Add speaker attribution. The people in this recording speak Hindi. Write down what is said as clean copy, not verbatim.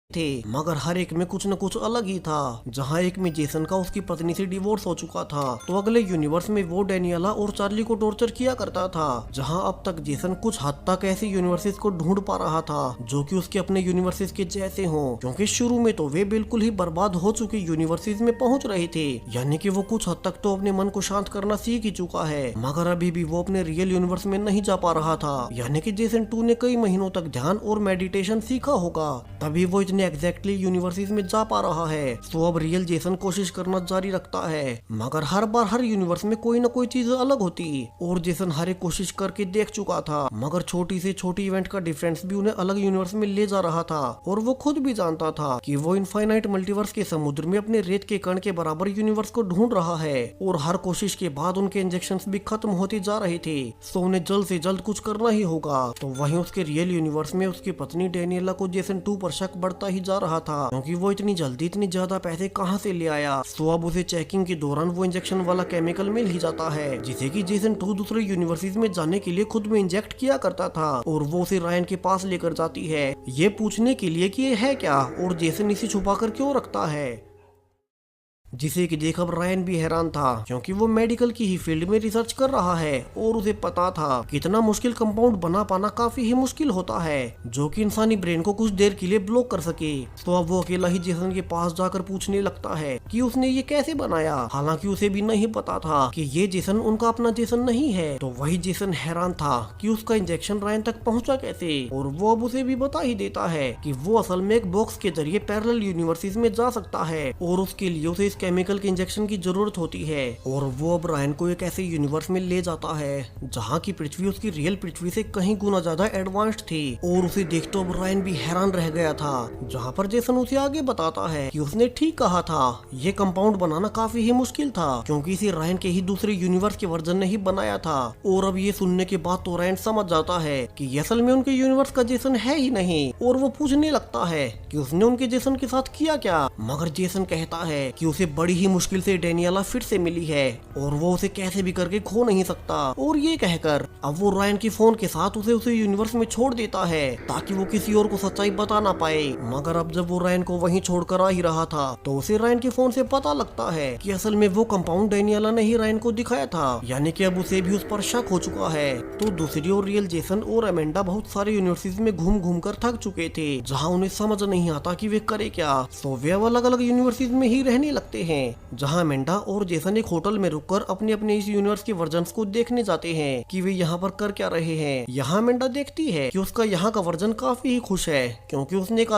Speaker 1: थे, मगर हर एक में कुछ न कुछ अलग ही था। जहाँ एक में जेसन का उसकी पत्नी से डिवोर्स हो चुका था, तो अगले यूनिवर्स में वो डेनियला और चार्ली को टॉर्चर किया करता था। जहाँ अब तक जेसन कुछ हद तक ऐसे यूनिवर्सेस को ढूंढ पा रहा था जो कि उसके अपने यूनिवर्सेस के जैसे हों, क्योंकि शुरू में तो वे बिल्कुल ही बर्बाद हो चुके यूनिवर्सेस में पहुंच रहे थे। यानी कि वो कुछ हद तक तो अपने मन को शांत करना सीख ही चुका है, मगर अभी भी वो अपने रियल यूनिवर्स में नहीं जा पा रहा था। यानी कि जेसन 2 ने कई महीनों तक ध्यान और मेडिटेशन सीखा होगा, तभी वो इतने एग्जैक्टली यूनिवर्सेस में जा पा रहा है। तो अब रियल जेसन कोशिश करना जारी रखता है, मगर हर बार हर यूनिवर्स में कोई न कोई चीज अलग होती और जेसन हर एक कोशिश करके देख चुका था, मगर छोटी से छोटी इवेंट का डिफरेंस भी उन्हें अलग यूनिवर्स में ले जा रहा था। और वो खुद भी जानता था कि वो इनफाइनाइट मल्टीवर्स के समुद्र में अपने रेत के कण के बराबर यूनिवर्स को ढूंढ रहा है, और हर कोशिश के बाद उनके इंजेक्शंस भी खत्म होते जा रहे थे। तो उन्हें जल्द से जल्द कुछ करना ही होगा। तो वहीं उसके रियल यूनिवर्स में उसकी पत्नी डेनियला को जेसन 2 पर शक बढ़ता ही जा रहा था, क्योंकि वो इतनी जल्दी इतनी ज्यादा पैसे कहां से ले आया। तो अब उसे चेकिंग के दौरान वो इंजेक्शन वाला केमिकल मिल ही जाता है, जिसे कि जेसन 2 दूसरे यूनिवर्सिटीज में जाने के लिए खुद में इंजेक्ट किया करता था। और वो उसे रायन के पास लेकर जाती है, ये पूछने के लिए कि ये है क्या और जेसन इसे छुपा कर क्यों रखता है, जिसे कि देख अब रायन भी हैरान था, क्योंकि वो मेडिकल की ही फील्ड में रिसर्च कर रहा है और उसे पता था कितना मुश्किल कंपाउंड बना पाना काफी ही मुश्किल होता है, जो कि इंसानी ब्रेन को कुछ देर के लिए ब्लॉक कर सके। तो अब वो अकेला ही जेसन के पास जाकर पूछने लगता है कि उसने ये कैसे बनाया, हालांकि उसे भी नहीं पता था कि ये जेसन उनका अपना जेसन नहीं है। तो वही जेसन हैरान था कि उसका इंजेक्शन रायन तक पहुंचा कैसे, और वो अब उसे भी बता ही देता है कि वो असल में एक बॉक्स के जरिए पैरेलल यूनिवर्सिटीज में जा सकता है, और उसके लिए उसे केमिकल के इंजेक्शन की जरूरत होती है। और वो अब रायन को एक ऐसे यूनिवर्स में ले जाता है जहाँ की पृथ्वी उसकी रियल पृथ्वी से कहीं गुना ज्यादा एडवांस्ड थी। और उसे देख तो अब रायन भी हैरान रह गया था, जहाँ पर जेसन उसे आगे बताता है कि उसने ठीक कहा था, ये कंपाउंड बनाना काफी ही मुश्किल था, क्योंकि इसे रायन के ही दूसरे यूनिवर्स के वर्जन ने ही बनाया था। और अब ये सुनने के बाद तो रायन समझ जाता है कि असल में उनके यूनिवर्स का जेसन है ही नहीं, और वो पूछने लगता है कि उसने उनके जेसन के साथ किया क्या। मगर जेसन कहता है कि उसे बड़ी ही मुश्किल से डेनियला फिर से मिली है, और वो उसे कैसे भी करके खो नहीं सकता। और ये कहकर अब वो रायन की फोन के साथ उसे यूनिवर्स में छोड़ देता है, ताकि वो किसी और को सच्चाई बता ना पाए। मगर अब जब वो रायन को वहीं छोड़कर आ ही रहा था, तो उसे रायन के फोन से पता लगता है कि असल में वो कंपाउंड डेनियला ने ही रायन को दिखाया था, यानी कि अब उसे भी उस पर शक हो चुका है। तो दूसरी ओर रियल जेसन और अमेंडा बहुत सारे यूनिवर्सिटीज में घूम घूम कर थक चुके थे, जहाँ उन्हें समझ नहीं आता कि वे करे क्या। तो वे अलग अलग यूनिवर्सिटीज में ही रहने लगते हैं, जहाँ अमेंडा और जेसन एक होटल में रुककर अपने अपने इस यूनिवर्स के वर्जन्स को देखने जाते हैं कि वे यहाँ पर कर क्या रहे हैं। यहाँ अमेंडा देखती है कि उसका यहाँ का वर्जन काफी ही खुश है, क्योंकि उसने एक